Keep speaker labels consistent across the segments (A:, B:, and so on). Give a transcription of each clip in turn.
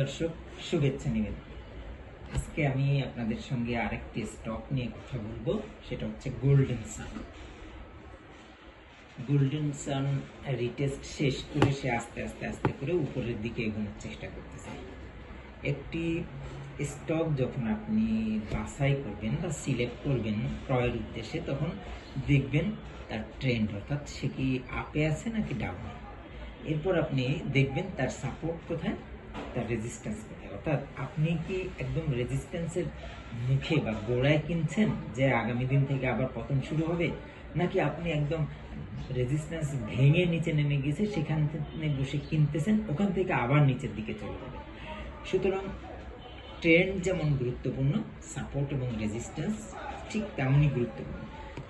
A: দর্শক শুভেচ্ছা নিবেদন। আজকে আমি আপনাদের সঙ্গে আরেকটি স্টক নিয়ে কথা বলবো, সেটা হচ্ছে গোল্ডেন সান। গোল্ডেন সান রিটেস্ট শেষ করে সে আস্তে আস্তে আস্তে করে উপরের দিকে এগোনোর চেষ্টা করতেছে। একটি স্টক যখন আপনি বাছাই করবেন বা সিলেক্ট করবেন ক্রয়ের উদ্দেশ্যে, তখন দেখবেন তার ট্রেন্ড, অর্থাৎ সে কি আপে আছে নাকি ডাউনে। এরপর আপনি দেখবেন তার সাপোর্ট কোথায়, তার রেজিস্ট্যান্স কোথায়। অর্থাৎ আপনি কি একদম রেজিস্ট্যান্সের মুখে বা গোড়ায় কিনছেন যে আগামী দিন থেকে আবার পতন শুরু হবে, নাকি আপনি একদম রেজিস্ট্যান্স ভেঙে নিচে নেমে গেছে সেখান থেকে বসে কিনতেছেন, ওখান থেকে আবার নিচের দিকে চলে যাবে। সুতরাং ট্রেন্ড যেমন গুরুত্বপূর্ণ, সাপোর্ট এবং রেজিস্ট্যান্স ঠিক তেমনই গুরুত্বপূর্ণ।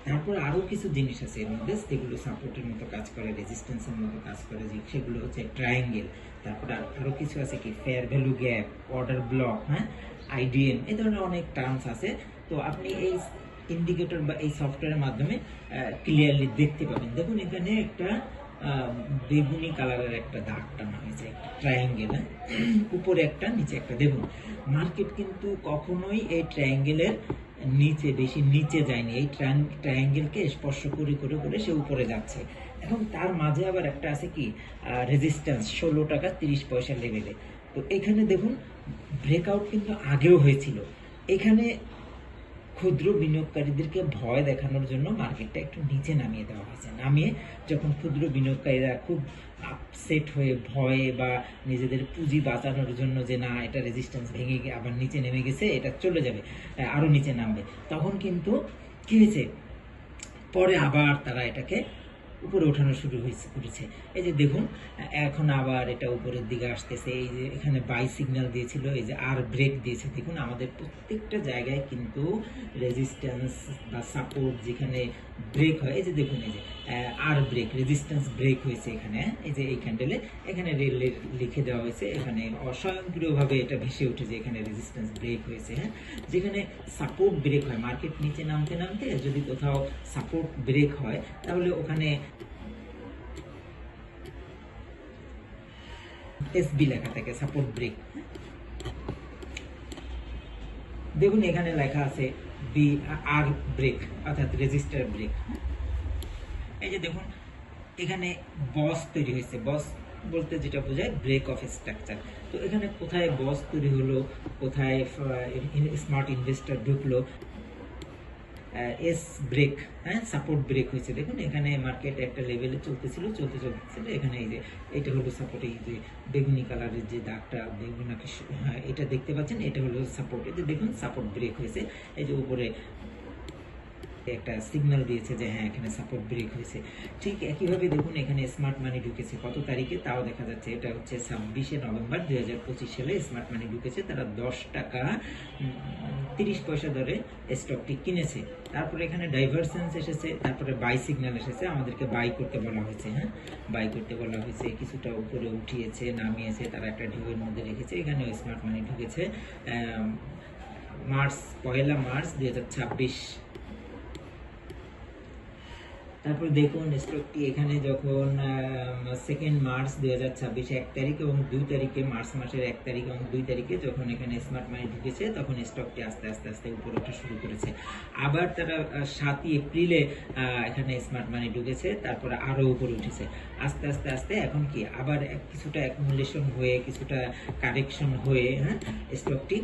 A: তারপর আরও কিছু জিনিস আছে এর মধ্যে, যেগুলো সাপোর্টের মতো কাজ করে, রেজিস্ট্যান্সের মতো কাজ করে, যে সেগুলো হচ্ছে ট্রায়াঙ্গেল। তারপর আরও কিছু আছে কি fair value gap, order block, IDM, এই ধরনের অনেক টার্মস আছে। তো আপনি এই ইন্ডিকেটর বা এই সফটওয়্যারের মাধ্যমে ক্লিয়ারলি দেখতে পাবেন। দেখুন এখানে একটা বেগুনি কালারের একটা দাগ টানা হয়েছে, একটা ট্রায়াঙ্গেল, উপরে একটা নিচে একটা। দেখুন মার্কেট কিন্তু কখনোই এই ট্রায়াঙ্গেলের নিচে, বেশি নিচে যায়নি। এই ট্রায়াঙ্গেলকে স্পর্শ করে করে করে সে উপরে যাচ্ছে। এখন তার মাঝে আবার একটা আছে কি রেজিস্ট্যান্স 16 টাকা 30 পয়সা লেভেলে। তো এখানে দেখুন ব্রেকআউট কিন্তু আগেও হয়েছিল। এখানে ক্ষুদ্র বিনিয়োগকারীদেরকে ভয় দেখানোর জন্য মার্কেটটা একটু নিচে নামিয়ে দেওয়া হয়েছে। নামিয়ে যখন ক্ষুদ্র বিনিয়োগকারীরা খুব আপসেট হয়ে ভয়ে বা নিজেদের পুঁজি বাঁচানোর জন্য, যে না এটা রেজিস্ট্যান্স ভেঙে গিয়ে আবার নিচে নেমে গেছে, এটা চলে যাবে, আরো নিচে নামবে, তখন কিন্তু কি হয়েছে, পরে আবার তারা এটাকে উপরে ওঠানো শুরু করেছে। এই যে দেখুন এখন আবার এটা উপরের দিকে আসতেছে। এই যে এখানে বাই সিগন্যাল দিয়েছিল, এই যে আর ব্রেক দিয়েছে। দেখুন আমাদের প্রত্যেকটা জায়গায় কিন্তু রেজিস্ট্যান্স বা সাপোর্ট যেখানে ব্রেক হয়, এই যে দেখুন এই যে আর ব্রেক, রেজিস্ট্যান্স ব্রেক হয়েছে এখানে। এই যে এই ক্যান্ডেলে এখানে লিখে দেওয়া হয়েছে, এখানে অস্বয়ংক্রিয়ভাবে এটা ভেসে উঠেছে, এখানে রেজিস্ট্যান্স ব্রেক হয়েছে। যেখানে সাপোর্ট ব্রেক হয়, মার্কেট নিচে নামতে নামতে যদি কোথাও সাপোর্ট ব্রেক হয়, তাহলে ওখানে এসবি লেখা থাকে, সাপোর্ট ব্রেক। দেখুন এখানে লেখা আছে বি আর ব্রেক, অর্থাৎ রেজিস্টার ব্রেক। এই যে দেখুন এখানে বস তৈরি হয়েছে। বস বলতে যেটা বোঝায় ব্রেক অফ স্ট্রাকচার। তো এখানে কোথায় বস তৈরি হলো, কোথায় স্মার্ট ইনভেস্টর ঢুকলো, এস ব্রেক, সাপোর্ট ব্রেক হয়েছে। দেখুন এখানে মার্কেট একটা লেভেলে চলতেছিল, এখানে এই যে এটা হলো সাপোর্ট, এই যে বেগুনি কালারের যে দাগটা, বেগুনি, এটা দেখতে পাচ্ছেন, এটা হলো সাপোর্ট। এই যে দেখুন সাপোর্ট ব্রেক হয়েছে, এই যে উপরে একটা সিগন্যাল দিয়েছে যে হ্যাঁ এখানে সাপোর্ট ব্রেক হয়েছে। ঠিক একইভাবে দেখুন এখানে স্মার্ট মানি ঢুকেছে কত তারিখে, তাও দেখা যাচ্ছে। এটা হচ্ছে 26শে নভেম্বর 2025 সালে স্মার্ট মানি ঢুকেছে। তারা 10 টাকা 30 পয়সা দরে স্টকটি কিনেছে। তারপরে এখানে ডাইভারসেন্স এসেছে, তারপরে বাই সিগন্যাল এসেছে, আমাদেরকে বাই করতে বলা হয়েছে। বাই করতে বলা হয়েছে, কিছুটা উপরে উঠিয়েছে, নামিয়েছে, তারা একটা ঢেউয়ের মধ্যে রেখেছে। এখানে স্মার্ট মানি ঢুকেছে 1 মার্চ 2026। তারপর দেখুন স্টকটি এখানে যখন 2 মার্চ 2026 1 তারিখ এবং 2 তারিখে, মার্চ মাসের 1 তারিখ এবং 2 তারিখে যখন এখানে স্মার্ট মানি ঢুকেছে, তখন স্টকটি আস্তে আস্তে আস্তে উপরে ওঠা শুরু করেছে। আবার তারা 7 এপ্রিলে এখানে স্মার্ট মানি ঢুকেছে, তারপরে আরও উপরে উঠেছে। আস্তে আস্তে আস্তে এখন কি আবার কিছুটা অ্যাকুমুলেশন হয়ে, কিছুটা কারেকশন হয়ে স্টকটি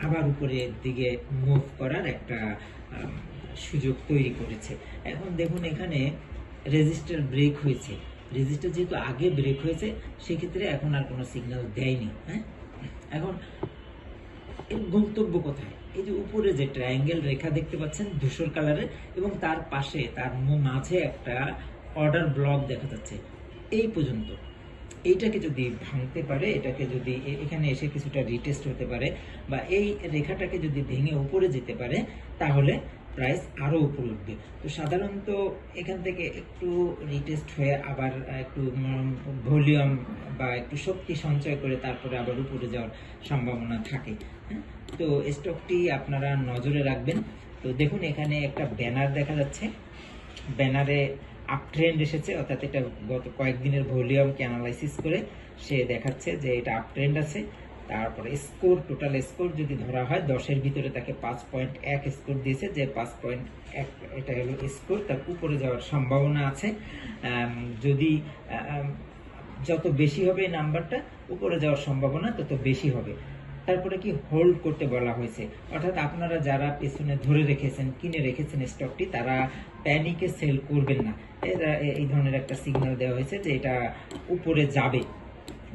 A: আবার উপরের দিকে মুভ করার একটা সুযোগ তৈরি করেছে। এখন দেখুন এখানে রেজিস্টার ব্রেক হয়েছে। রেজিস্টার যেহেতু আগে ব্রেক হয়েছে, সেক্ষেত্রে এখন আর কোনো সিগন্যাল দেয়নি। এখন এর গন্তব্য কোথায়? এই যে উপরে যে ট্রায়াঙ্গেল রেখা দেখতে পাচ্ছেন ধূসর কালারের, এবং তার পাশে তার মাঝে একটা অর্ডার ব্লক দেখা যাচ্ছে এই পর্যন্ত। এইটাকে যদি ভাঙতে পারে, এটাকে যদি এখানে এসে কিছুটা রিটেস্ট হতে পারে, বা এই রেখাটাকে যদি ভেঙে উপরে যেতে পারে, তাহলে প্রাইস আরো উপরে উঠবে। তো সাধারণত এখান থেকে একটু রিটেস্ট হয়ে আবার একটু ভলিউম বা একটু শক্তি সঞ্চয় করে তারপরে আবার উপরে যাওয়ার সম্ভাবনা থাকে। তো স্টকটি আপনারা নজরে রাখবেন। তো দেখুন এখানে একটা ব্যানার দেখা যাচ্ছে, ব্যানারে আপ ট্রেন্ড এসেছে, অর্থাৎ এটা গত কয়েকদিনের ভলিউমকে অ্যানালাইসিস করে সে দেখাচ্ছে যে এটা আপ ট্রেন্ড আছে। তারপরে স্কোর, টোটাল স্কোর যদি ধরা হয় 10-এর ভিতরে তাকে 5.1 স্কোর দিয়েছে, যে 5.1 এটা হলো স্কোর, তার উপরে যাওয়ার সম্ভাবনা আছে। যদি যত বেশি হবে এই নাম্বারটা, উপরে যাওয়ার সম্ভাবনা তত বেশি হবে। তারপরে কি হোল্ড করতে বলা হয়েছে, অর্থাৎ আপনারা যারা পেছনে ধরে রেখেছেন, কিনে রেখেছেন স্টকটি, তারা প্যানিকে সেল করবেন না। এই ধরনের একটা সিগন্যাল দেওয়া হয়েছে যে এটা উপরে যাবে,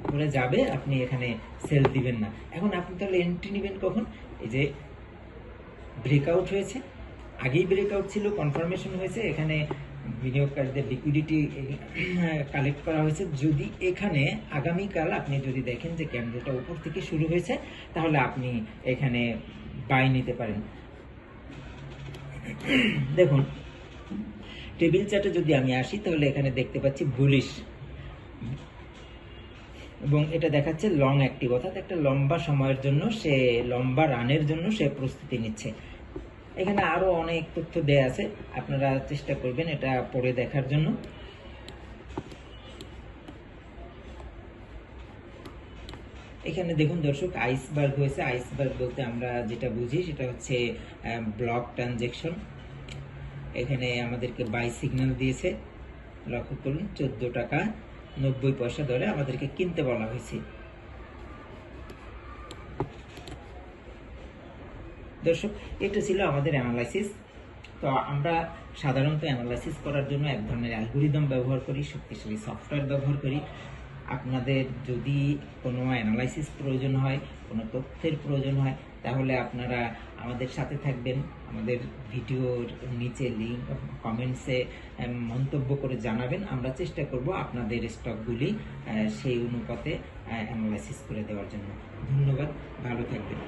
A: উপরে যাবে, আপনি এখানে সেল দিবেন না। এখন আপনি তাহলে এন্ট্রি নেবেন কখন? এই যে ব্রেকআউট হয়েছে, আগেই ব্রেকআউট ছিল, কনফার্মেশন হয়েছে, এখানে বিনিয়োগকারীদের লিকুইডিটি কালেক্ট করা হয়েছে। যদি এখানে আগামীকাল আপনি যদি দেখেন যে ক্যান্ডেলটা উপর থেকে শুরু হয়েছে, তাহলে আপনি এখানে বাই নিতে পারেন। দেখুন টেবিল চার্টে যদি আমি আসি, তাহলে এখানে দেখতে পাচ্ছি বুলিশ, এবং এটা দেখাচ্ছে লং অ্যাক্টিভ, অর্থাৎ একটা লম্বা সময়ের জন্য সে, লম্বা রানের জন্য সে প্রস্তুতি নিচ্ছে। এখানে আরো অনেক তথ্য দেয়া আছে, আপনারা চেষ্টা করবেন এটা পড়ে দেখার জন্য। এখানে দেখুন দর্শক, আইসবার্গ হয়েছে। আইসবার্গ বলতে আমরা যেটা বুঝি সেটা হচ্ছে ব্লক ট্রানজেকশন। এখানে আমাদেরকে বাই সিগন্যাল দিয়েছে, লক্ষ্য করুন 14 টাকা 90 পয়সা ধরে আমাদেরকে কিনতে বলা হয়েছে। দর্শক, এটা ছিল আমাদের অ্যানালাইসিস। তো আমরা সাধারণত অ্যানালাইসিস করার জন্য এক ধরনের অ্যালগোরিদম ব্যবহার করি, শক্তিশালী সফটওয়্যার ব্যবহার করি। আপনাদের যদি কোনো অ্যানালাইসিস প্রয়োজন হয়, কোনো তথ্যের প্রয়োজন হয়, তাহলে আপনারা আমাদের সাথে থাকবেন। আমাদের ভিডিওর নিচে লিঙ্ক, কমেন্টসে মন্তব্য করে জানাবেন। আমরা চেষ্টা করব আপনাদের স্টকগুলি সেই অনুপাতে অ্যানালাইসিস করে দেওয়ার জন্য। ধন্যবাদ, ভালো থাকবেন।